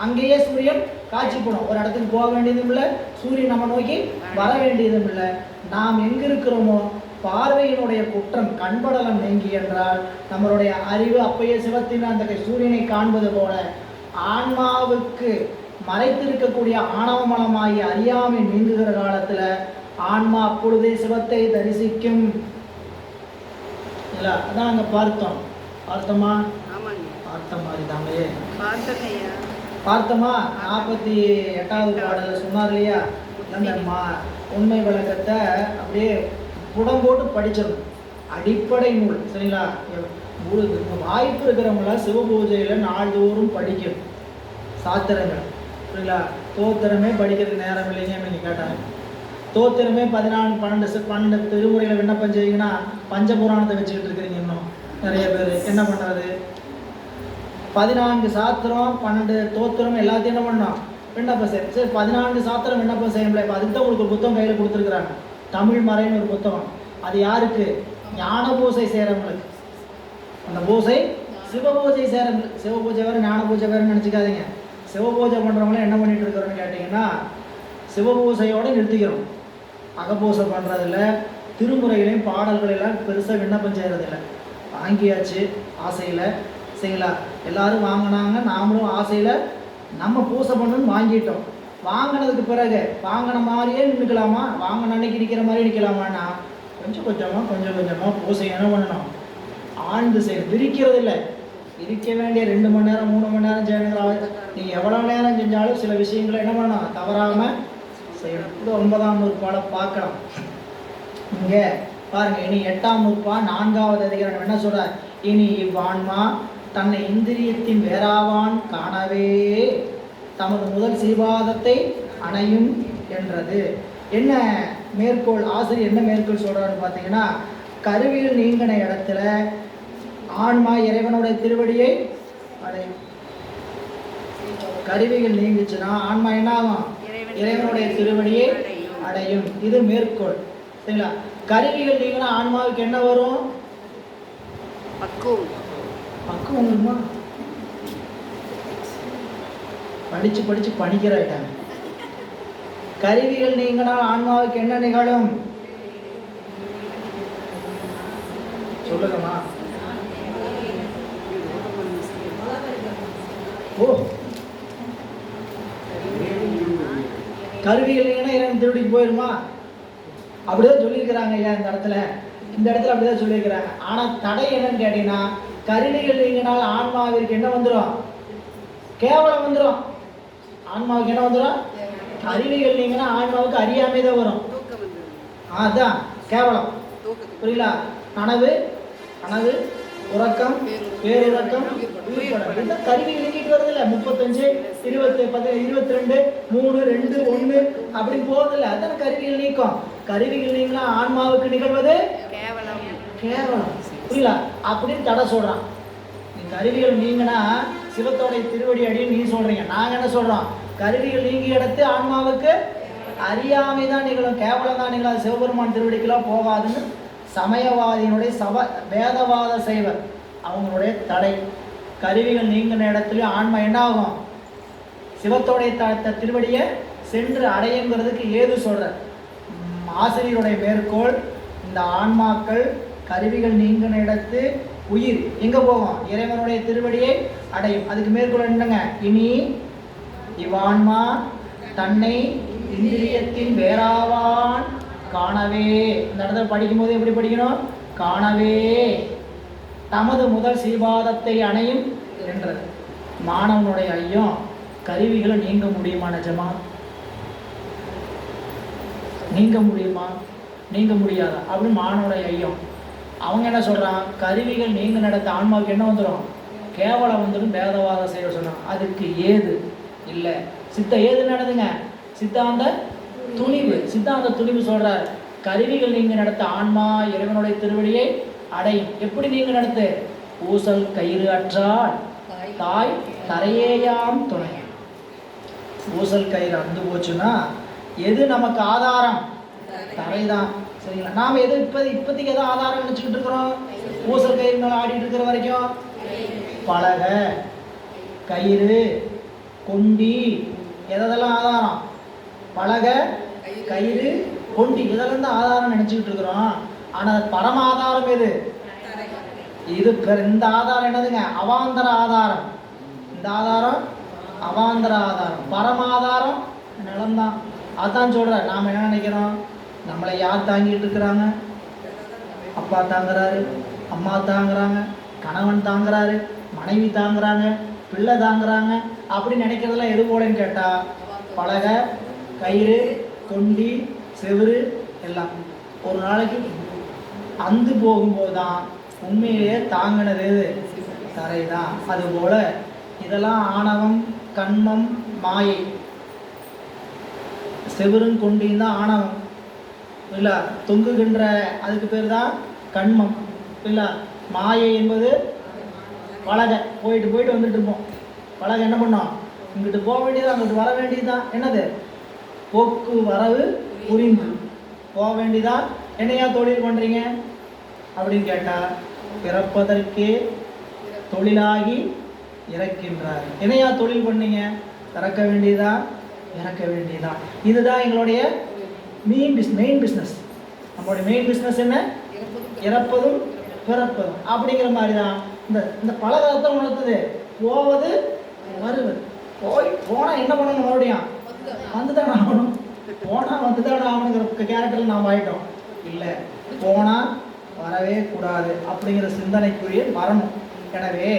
அங்கேயே சூரியன் காட்சி போடும். ஒரு இடத்துக்கு போக வேண்டியதும் இல்லை, சூரியன் நம்ம நோக்கி வர வேண்டியதும் இல்லை. நாம் எங்கே இருக்கிறோமோ பார்வையினுடைய குற்றம் கண்படலம் நீங்கி என்றால் நம்மளுடைய அறிவு அப்பயே சிவத்தின் அந்த சூரியனை காண்பது போல ஆன்மாவுக்கு மறைத்திருக்கக்கூடிய ஆணவமலமாகி அறியாமை நீங்குகிற காலத்தில் ஆன்மா அப்பொழுதே சிவத்தை தரிசிக்கும். இல்லை, அதான் அங்கே பார்த்தோமா? பார்த்த மாதிரி தாங்களே பார்த்தோமா. 48வது பாடல சொன்னார் இல்லையா, அந்த உண்மை விளக்கத்தை அப்படியே புடம் போட்டு படிச்சிடணும். அடிப்படை நூல் சரிங்களா. வாய்ப்பு இருக்கிறவங்கள சிவபூஜையில் நாள்தோறும் படிக்கணும் சாத்திரங்கள் சரிங்களா. தோத்திரமே படிக்கிறதுக்கு நேரம் இல்லைங்க நீங்கள் கேட்டாங்க. தோத்திரமே 12 திருமுறையில் விண்ணப்பம் செய்யுங்கன்னா பஞ்சபுராணத்தை வச்சுக்கிட்டு இருக்கிறீங்க. இன்னும் நிறைய பேர் என்ன பண்ணுறது, 14 சாத்திரம் 12 தோத்திரம் எல்லாத்தையும் என்ன பண்ணோம் விண்ணப்பம் செய்யும். சரி, 14 சாத்திரம் விண்ணப்பம் செய்ய முடியாது. அதுக்கு தான் உங்களுக்கு ஒரு புத்தகம் கையில் கொடுத்துருக்குறாங்க, தமிழ் மறைன்னு ஒரு புத்தகம். அது யாருக்கு? ஞான பூஜை செய்கிறவங்களுக்கு. அந்த பூஜை சிவபூஜை செய்கிறவங்களுக்கு. சிவபூஜை வேறு ஞான பூஜை வேறுன்னு நினச்சிக்காதீங்க. சிவபூஜை பண்ணுறவங்களாம் என்ன பண்ணிகிட்டு இருக்கிறோன்னு கேட்டிங்கன்னா சிவபூஜையோடு நிறுத்திக்கிறோம். அகபூஜை பண்ணுறதில்ல, திருமுறைகளையும் பாடல்களெல்லாம் பெருசாக விண்ணப்பம் செய்கிறதில்ல. வாங்கியாச்சு ஆசையில் சரிங்களா. எல்லோரும் வாங்கினாங்க, நாமளும் ஆசையில் நம்ம பூஜை பண்ணணும்னு வாங்கிட்டோம். வாங்கினதுக்கு பிறகு வாங்கின மாதிரியே நிற்கலாமா, வாங்கின அன்னைக்கு நிற்கிற மாதிரி நிற்கலாமான்னா கொஞ்சம் கொஞ்சமாக பூஜை என்ன பண்ணணும், ஆழ்ந்து செய்யணும். விரிக்கிறது இல்லை, விரிக்க வேண்டிய 2 மணி நேரம் 3 மணி நேரம் செய்யணுங்கிறாங்க. நீங்கள் எவ்வளோ நேரம் செஞ்சாலும் சில விஷயங்களை என்ன பண்ணணும், தவறாமல் செய்யணும். இது 9ஆம் நூற்பாட பார்க்கலாம். இங்கே பாருங்கள், இனி 8ஆம் நூற்பா 4வது அதிகாரம் என்ன சொல்கிறார், இனி இவ்வான்மா தன்னை இந்திரியத்தின் வேறாவான் காணவே தமது முதல் சீபாதத்தை அணையும் என்றது. என்ன மேற்கோள், ஆசிரியர் என்ன மேற்கோள் சொல்கிறாருன்னு பார்த்தீங்கன்னா, கருவியில் நீங்கின இடத்துல ஆன்மா இறைவனுடைய திருவடியை அடையும். கருவிகள் நீங்குச்சுன்னா ஆன்மா என்ன ஆகும், இறைவனுடைய திருவடியை அடையும். இது மேற்கோள் சரிங்களா. கருவிகள் நீங்கினா ஆன்மாவுக்கு என்ன வரும், பக்குவம் வருமா? படிச்சு பணிக்கிறாயிட்டாங்க. கருவிகள் நீங்கினால் ஆன்மாவுக்கு என்ன நிகழும் சொல்லுங்கம்மா. ஓ, கருவிகள் நீங்கினா இறைவன் திருவடிக்கு போயிருமா? அப்படிதான் சொல்லியிருக்கிறாங்க ஐயா இந்த இடத்துல அப்படிதான் சொல்லியிருக்கிறாங்க. ஆனால் தடை என்னன்னு கேட்டீங்கன்னா, கருவிகள் நீங்கினால் ஆன்மாவிற்கு என்ன வந்துடும், கேவலம் வந்துடும். ஆன்மாவுக்கு என்ன வந்துடும், அறிவிகள் நீங்கினா ஆன்மாவுக்கு அறியாமை தான் வரும். அதுதான் கேவலம். புரியல? கனவு உறக்கம் பேருறக்கம் இந்த கருவிகள் நீக்கிட்டு வருது இல்லை. 35 20 22 3 2 1 அப்படின்னு போகிறது இல்லை. அதான் கருவிகள் நீக்கம். கருவிகள் நீங்களா ஆன்மாவுக்கு நிகழ்வது கேவலம். புரியல? அப்படின்னு தடை சொல்கிறான். நீ கருவிகள் நீங்கன்னா சிவத்தோடைய திருவடி அடின்னு நீ சொல்கிறீங்க. நாங்கள் என்ன சொல்கிறோம், கருவிகள் நீங்கி எடுத்து ஆன்மாவுக்கு அறியாமை தான் நிகழும், கேவலம் தான் நிகழும், சிவபெருமான் திருவடிக்கெல்லாம் போகாதுன்னு சமயவாதியினுடைய வேதவாத செய்வர் அவங்களுடைய தடை. கருவிகள் நீங்கின இடத்துல ஆன்மா என்ன ஆகும், சிவத்தோடைய திருவடியை சென்று அடையுங்கிறதுக்கு ஏது சொல்கிற ஆசிரியருடைய மேற்கோள். இந்த ஆன்மாக்கள் கருவிகள் நீங்கின இடத்து உயிர் எங்கே போகும், இறைவனுடைய திருவடியை அடையும். அதுக்கு மேற்கோள் என்னங்க, இனி இவ்வான்மா தன்னை இந்திரியத்தின் வேறாவான் காணவே. இந்த இடத்துல படிக்கும்போது எப்படி படிக்கணும், காணவே தமது முதல் சீபாதத்தை அணையும் என்றது. மாணவனுடைய ஐயம், கருவிகளை நீங்க முடியுமா? நிஜமா நீங்க முடியுமா? நீங்க முடியாதா அப்படின்னு மாணவனுடைய ஐயம். அவங்க என்ன சொல்றான், கருவிகள் நீங்க நடத்த ஆன்மாவுக்கு என்ன வந்துடும், கேவலம் வந்துடும், வேதவாத செய்ய சொன்னான். அதுக்கு ஏது இல்லை, சித்த ஏது நடந்துங்க, சித்தாந்த துணிவு சொல்றார். கருவிகள் நீங்க நடத்த ஆன்மா இறைவனுடைய திருவடியை அடையும். எப்படி நீங்க நடத்து, ஊசல் கயிறு அற்றால் தாய் தரையேயாம் துணை. ஊசல் கயிறு அந்து போச்சுன்னா எது நமக்கு ஆதாரம், தரைதான். சரிங்களா? நாம் எது இப்போதைக்கு எதோ ஆதாரம் நினச்சிக்கிட்டு இருக்கிறோம், ஊசல் கயிறு மேலே ஆடிட்டு இருக்கிற வரைக்கும் பலகை கயிறு, கொண்டி, எதெல்லாம் ஆதாரம்? பலகை, கயிறு, கொண்டி, இதெல்லாம் தான் ஆதாரம் நினைச்சுக்கிட்டு இருக்கிறோம். ஆனால் பரமாதாரம் எது? இது இந்த ஆதாரம் என்னதுங்க? அவாந்தர ஆதாரம். இந்த ஆதாரம் அவாந்தர ஆதாரம். பரமாதாரம் நிலம்தான். அதான் சொல்ற. நாம் என்ன நினைக்கிறோம்? நம்மளை யார் தாங்கிட்டு இருக்கிறாங்க? அப்பா தாங்குறாரு, அம்மா தாங்குறாங்க, கணவன் தாங்குறாரு, மனைவி தாங்குறாங்க, பிள்ளை தாங்குறாங்க. அப்படி நினைக்கிறதெல்லாம் எது போலன்னு கேட்டா பலகை, கயிறு, கொண்டி, செவுரு எல்லாம். ஒரு நாளைக்கு அந்து போகும்போது தான் உண்மையிலேயே தாங்கினது தரை தான். அதுபோல இதெல்லாம் ஆணவம், கண்மம், மாயை. செவுரும் கொண்டியும் தான் ஆணவம் இல்லை, தொங்குகின்ற அதுக்கு பேர் தான் கண்மம் இல்லை. மாயை என்பது பலகை. போயிட்டு போயிட்டு வந்துட்டு இருப்போம். பலகை என்ன பண்ணோம்? இங்கிட்டு போக வேண்டியது, அங்கிட்டு வர வேண்டியது தான். என்னது? போக்கு வரவு புரிந்து போக வேண்டியதா. என்னையா தொழில் பண்ணுறீங்க அப்படின்னு கேட்டால் பிறப்பதற்கே தொழிலாகி இறக்கின்றார். என்னையா தொழில் பண்ணீங்க? இறக்க வேண்டியதா, இறக்க வேண்டியதா. இதுதான் எங்களுடைய மெயின் பிஸ்னஸ். நம்மளுடைய மெயின் பிஸ்னஸ் என்ன? இறப்பதும் பிறப்பதும். அப்படிங்கிற மாதிரி தான் இந்த பலகாலத்தை உணர்த்துது. போவது வருவது. போனால் என்ன பண்ணணும்? மறுபடியும் வந்து தான் ஆகணும். போனால் வந்து தான் ஆகணுங்கிற கேரக்டரில் நாம் ஆகிட்டோம். இல்லை, போனால் வரவே கூடாது அப்படிங்கிற சிந்தனைக்குரிய வரணும். எனவே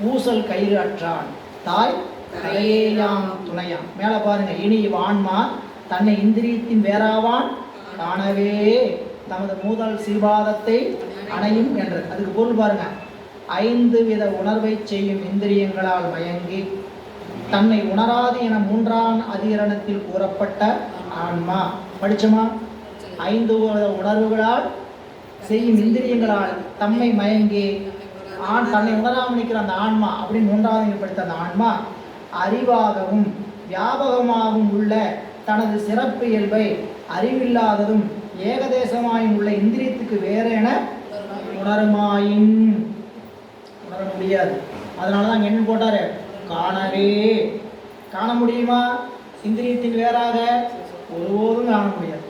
ஊசல் கயிறு அற்றான் தாய் தலையேயாம் துணையாம். மேலே பாருங்க. இனி ஆன்மா தன்னை இந்திரியத்தின் வேறாவான் காணவே தமது முதல் சீபாதத்தை அணையும் என்றது. அதுக்கு பொருள் பாருங்க. 5 வித உணர்வை செய்யும் இந்திரியங்களால் மயங்கி தன்னை உணராது என 3ஆம் அதிகரணத்தில் கூறப்பட்ட ஆன்மா. படிச்சோமா? 5 உணர்வுகளால் செய்யும் இந்திரியங்களால் தம்மை மயங்கி தன்னை உணராமல் நிற்கிற அந்த ஆன்மா அப்படின்னு 3ஆவது படித்த அந்த ஆன்மா அறிவாகவும் வியாபகமாகவும் உள்ள தனது சிறப்பு இயல்பை அறிவில்லாததும் ஏகதேசமாயும் உள்ள இந்திரியத்துக்கு வேற என உணருமாயின் உணர முடியாது. அதனால தான் என்ன போட்டாரு? காணவே. காண முடியுமா? இந்திரியத்தின் வேறாக ஒருபோதும் காண முடியாது.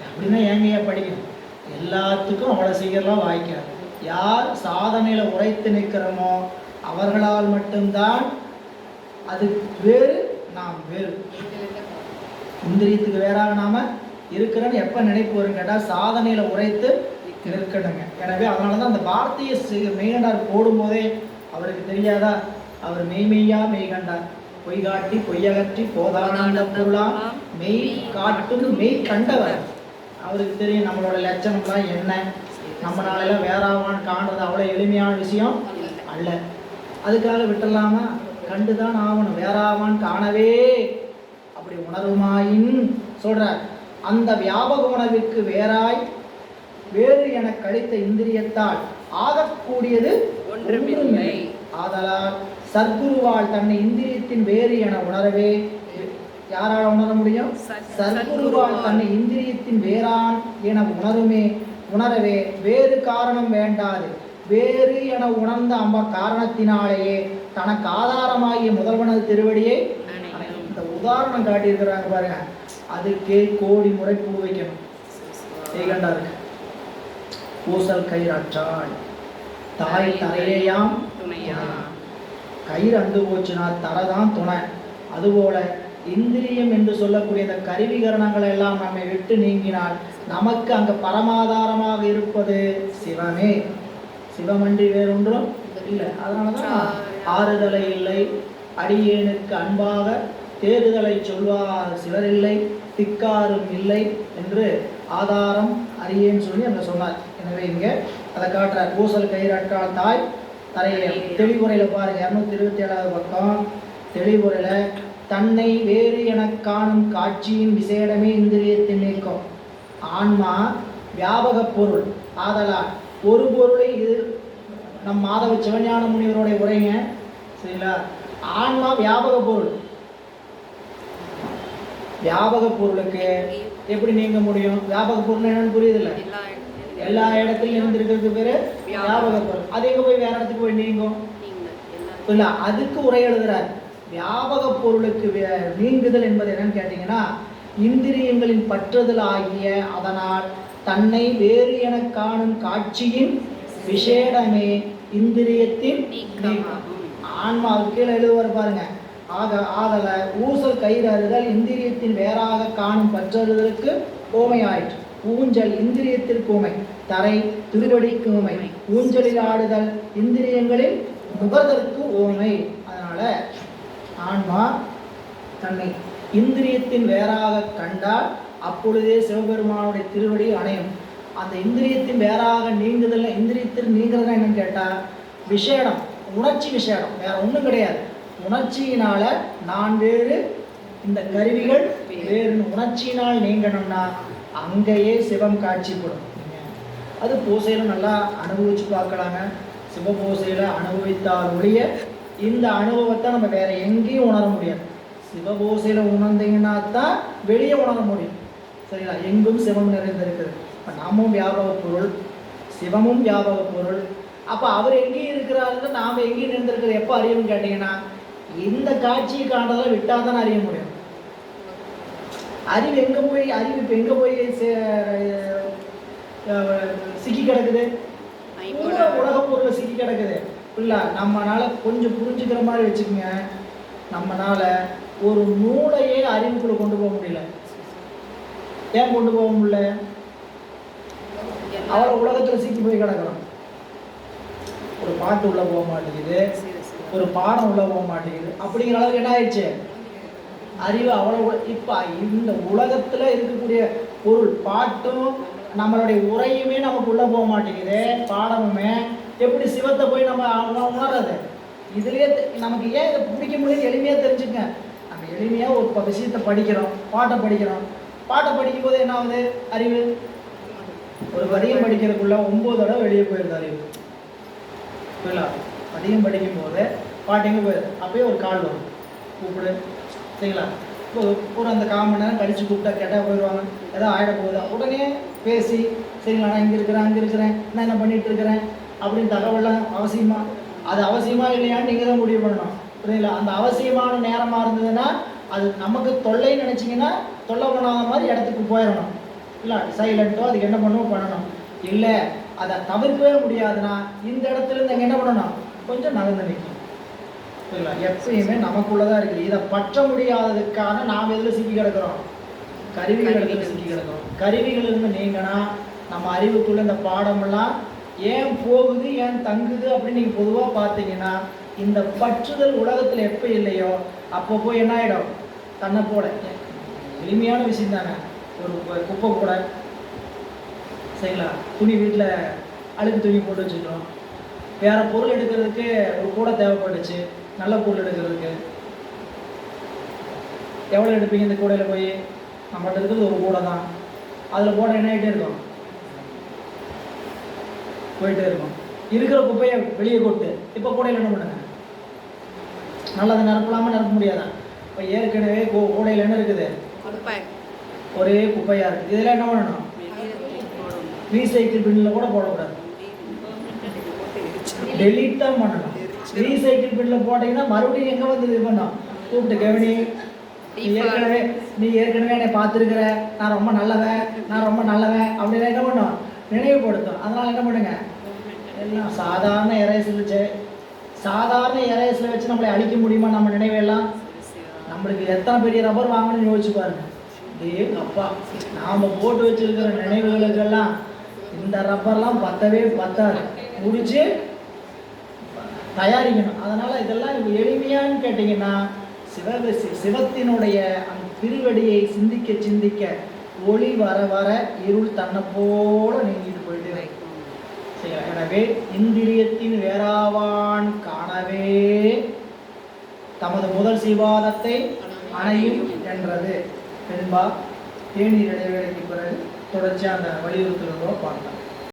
அப்படின்னா ஏங்கையா படிக்கணும்? எல்லாத்துக்கும் அவ்வளோ சீக்கிரமாக வாய்க்காது. யார் சாதனையில் உரைத்து நிற்கிறோமோ அவர்களால் மட்டும்தான் அது வேறு, நாம் வேறு. இந்திரியத்துக்கு வேறாக நாம் இருக்கிறோன்னு எப்போ நினைப்பு வரும் கேட்டால் சாதனையில் உரைத்து நிற்கணுங்க. எனவே அதனால தான் அந்த வார்த்தையை மெய்கண்டார் போடும்போதே அவருக்கு தெரியாதா? அவர் மெய்மெய்யா மெய்கண்டார், பொய் காட்டி பொய்யகற்றி போதானந்த பொருளா மெய் காட்டும் மெய் கண்டவர். அவருக்கு தெரியும் நம்மளோட லட்சணம்லாம் என்ன. நம்மளாலெல்லாம் வேறாவான் காண்றது அவ்வளோ எளிமையான விஷயம் அல்ல. அதுக்காக விட்டுடலாமா? கண்டுதான் ஆகணும். வேறாவான் காணவே அப்படி உணர்வுமாயின் சொல்ற அந்த வியாபக உணர்விற்கு வேறு என கழித்த இந்திரியத்தால் ஆகக்கூடியது ஒன்றுமில்லை. ஆதலால் சத்குருவால் தன்னை இந்திரியத்தின் வேறு என உணரவே. யாரால் உணர முடியும்? சத்குருவால் தன்னை இந்திரியத்தின் வேறான் என உணரவே வேறு காரணம் வேண்டாது. வேறு என உணர்ந்த காரணத்தினாலேயே தனக்கு ஆதாரமாகிய முதல்வனது திருவடியை இந்த உதாரணம் காட்டியிருக்கிறாங்க பாருங்க. அதுக்கே கோடி முறை பூ வைக்கணும். ஏகண்டாருக்கு ஊசல் கயிறாற்றாள் தாய் தரையாம் துணையா. கயிறு அந்து போச்சுன்னா தரைதான் துணை. அதுபோல இந்திரியம் என்று சொல்லக்கூடிய இந்த கருவிகரணங்கள் எல்லாம் நம்மை விட்டு நீங்கினால் நமக்கு அங்கே பரமாதாரமாக இருப்பது சிவமே. சிவமன்றி வேறொன்றும் இல்லை. அதனால தான் ஆறுதலை இல்லை அடியேனுக்கு அன்பாக தேறுதலை சொல்வார் சிலரில்லை திக்காரும் இல்லை என்று ஆதாரம் அறியேன்னு சொல்லி அங்கே சொன்னார். எனவே இங்கே அதை காட்டுறார். ஊசல் கயிறாற்றால் தாய் தரையை. தெளிவுரையில் பாருங்க 227வது பக்கம். தெளிவுரையில் தன்னை வேறு என காணும் காட்சியின் விசேடமே இந்திரியத்தின் நீக்கம். ஆன்மா வியாபக பொருள். ஆதலால் ஒரு பொருளை இது நம் மாதவ சிவஞான முனிவருடைய உரைங்க. சரிங்களா? ஆன்மா வியாபக பொருள். வியாபக பொருளுக்கு எப்படி நீங்க முடியும்? வியாபக பொருள் என்னன்னு புரியுதில்ல? எல்லா இடத்துலையும் இருந்திருக்கிறது பேரு வியாபக பொருள். அது எங்க போய் வேற இடத்துக்கு போய் நீங்கும்? இல்லை, அதுக்கு உரை எழுதுறார். வியாபக பொருளுக்கு நீங்குதல் என்பது என்னன்னு கேட்டீங்கன்னா, இந்திரியங்களின் பற்றுதல் ஆகிய அதனால் தன்னை வேறு என காணும் காட்சியின் விசேடமே இந்திரியத்தின் நீக்கம். ஆன்மாவுக்கு கீழே எழுதுவார் பாருங்க. ஆதல ஊசல் கயிறு அறிதல் இந்திரியத்தின் வேறாக காணும் பற்றறுதலுக்கு ஓமை ஆயிற்று. ஊஞ்சல் இந்திரியத்திற்கு ஊமை, தரை திருவடிக்கு ஊமை, ஊஞ்சலில் ஆடுதல் இந்திரியங்களில் நுகர்தற்கு ஓமை. அதனால ஆன்மா தன்னை இந்திரியத்தின் வேறாக கண்டால் அப்பொழுதே சிவபெருமானுடைய திருவடி அணையும். அந்த இந்திரியத்தின் வேறாக நீங்குதல், இந்திரியத்தில் நீங்கிறதுனா என்னன்னு கேட்டால் விசேடம், உணர்ச்சி விசேடம், வேற ஒன்றும் கிடையாது. உணர்ச்சியினால நான் வேறு, இந்த கருவிகள் வேறு. உணர்ச்சியினால் நீங்கணும்னா அங்கேயே சிவம் காட்சிப்படும். அது பூசையில் நல்லா அனுபவிச்சு பார்க்கலாங்க. சிவபூசையில் அனுபவித்தால் ஒழிய இந்த அனுபவத்தை நம்ம வேற எங்கேயும் உணர முடியாது. சிவபூசையில் உணர்ந்தீங்கன்னா தான் வெளியே உணர முடியும். சரிங்களா? எங்கும் சிவம் நிறைந்திருக்குது. இப்போ நாமும் வியாபக பொருள், சிவமும் வியாபக பொருள். அப்போ அவர் எங்கேயும் இருக்கிறாரு, நாம் எங்கேயும் நிறைந்திருக்கிறது எப்போ அறியும்னு கேட்டிங்கன்னா, இந்த காட்சியை காண்றதை விட்டால் தான் அறிய முடியும். அறிவு எங்கே போய், அறிவு இப்போ எங்கே போய் சிக்கி கிடக்குது? உலக பொருளை சிக்கி கிடக்குது. இல்லை, நம்மளால கொஞ்சம் புரிஞ்சுக்கிற மாதிரி வச்சுக்கோங்க. நம்மளால ஒரு நூலையே அறிவுக்குள்ள கொண்டு போக முடியல. ஏன் கொண்டு போக முடியல? அவளை உலகத்தில் சிக்கி போய் கிடக்கிறோம். ஒரு பாட்டு உள்ள போக மாட்டேங்குது, ஒரு பாடம் உள்ள போக மாட்டேங்குது. அப்படிங்கிற அளவுக்கு என்ன ஆயிடுச்சு? அறிவு அவ்வளோ. இப்போ இந்த உலகத்தில் இருக்கக்கூடிய பொருள், பாட்டும் நம்மளுடைய உரையுமே நமக்கு உள்ளே போக மாட்டேங்குது, பாடமுமே. எப்படி சிவத்தை போய் நம்ம உணர்றது? இதுலேயே நமக்கு ஏன் இதை பிடிக்க முடியுது? எளிமையாக தெரிஞ்சுக்க. நம்ம எளிமையாக ஒரு விஷயத்தை படிக்கிறோம், பாட்டை படிக்கிறோம். பாட்டை படிக்கும் போது என்ன ஆகுது? அறிவு ஒரு பதியம் படிக்கிறதுக்குள்ள 9 தடவை வெளியே போயிடுது அறிவு. புரியல? பதியம் படிக்கும் போது பாட்டு எங்கே போயிடுது? அப்பயே ஒரு கால் வரும், கூப்பிடு. சரிங்களா? ஒரு அந்த 1/4 மணி நேரம் கழிச்சு கூப்பிட்டா கேட்டால் போயிடுவாங்க. ஏதோ ஆகிட போகுது, உடனே பேசி, சரிங்களா நான் இங்கே இருக்கிறேன், அங்கே இருக்கிறேன், நான் என்ன பண்ணிகிட்டு இருக்கிறேன் அப்படின்னு தகவலாம் அவசியமா? அது அவசியமா இல்லையான்னு நீங்கள் தான் முடிவு பண்ணணும். புரியல? அந்த அவசியமான நேரமாக இருந்ததுன்னா அது நமக்கு தொல்லைன்னு நினச்சிங்கன்னா தொல்லை பண்ணாத மாதிரி இடத்துக்கு போயிடணும். இல்லை சைலண்ட்டோ அதுக்கு என்ன பண்ணணும். இல்லை அதை தவிர்க்கவே முடியாதுன்னா இந்த இடத்துலேருந்து அங்கே என்ன பண்ணணும்? கொஞ்சம் நகர்ந்து நிற்கும். இல்லை, எப்பயுமே நமக்குள்ளதான் இருக்குது. இதை பற்ற முடியாததுக்காக நாம் எதில் சிக்கி கிடக்கிறோம்? கருவிகள் சிக்கி கிடக்கிறோம். கருவிகளிலிருந்து நீங்கன்னா நம்ம அறிவுக்குள்ள இந்த பாடமெல்லாம் ஏன் போகுது, ஏன் தங்குது அப்படின்னு நீங்கள் பொதுவாக பார்த்தீங்கன்னா, இந்த பற்றுதல் உலகத்தில் எப்போ இல்லையோ அப்போ போய் என்ன ஆகிடும்? தன்னை போட எளிமையான விஷயம் தானே. ஒரு குப்பை கூட, சரிங்களா, துணி வீட்டில் அழுக்கு துணி போட்டு வச்சுக்கிறோம். வேறு பொருள் எடுக்கிறதுக்கு ஒரு கூடை தேவைப்பட்டுச்சு. நல்ல பொருள் எடுக்கிறதுக்கு எவ்வளோ எடுப்பீங்க? இந்த கூடையில் போய் நம்மகிட்ட இருக்கிறது ஒரு கூடை தான். அதில் போட என்ன ஆகிட்டே இருக்கும்? போயிட்டே இருக்கும். இருக்கிற குப்பையை வெளியே கொட்டு. இப்போ கூடையில் என்ன பண்ணுங்க? நல்லதை நிரப்பலாமல் நிரப்ப முடியாதான்? இப்போ ஏற்கனவே கூடையில் என்ன இருக்குது? ஒரே குப்பையாக இருக்குது. இதில் என்ன பண்ணணும்? ரீசைக்கிள் பின்னில் கூட போடக்கூடாது, டெலீட் தான் பண்ணணும். ரீசைக்கிள் பின்னில் போட்டிங்கன்னா மறுபடியும் எங்கே வந்து இது பண்ணோம்? கூப்பிட்டு கவனி, நீ ஏற்கனவே என்னை பார்த்துருக்குற, நான் ரொம்ப நல்லவன் அப்படின்னு என்ன பண்ணோம்? நினைவுபடுத்தும். அதனால் என்ன பண்ணுங்க? எல்லாம் சாதாரண எரேஸில் வச்சு நம்மளை அழிக்க முடியுமா? நம்ம நினைவெல்லாம் நம்மளுக்கு எத்தனை பெரிய ரப்பர் வாங்கணும்னு யோசிச்சு பாருங்க. அப்பா, நாம் போட்டு வச்சிருக்கிற நினைவுகளுக்கெல்லாம் இந்த ரப்பர்லாம் பத்தாது, முடிச்சு தயாரிக்கணும். அதனால் இதெல்லாம் எளிமையான்னு கேட்டிங்கன்னா, சிவத்தினுடைய அந்த திருவடியை சிந்திக்க ஒளி வர வர இருள் தன்னை போல நீங்கிட்டு போயிட்டு வைக்கும். எனவே இந்திரியத்தின் வேறாவான் காணவே தமது முதல் சிவாதத்தை அணையும் என்றது. பெரும்பா தேநீர் இடைவேளைக்கு பிறகு தொடர்ச்சியாக அந்த வலியுறுத்துகிறதோ பார்க்கலாம்.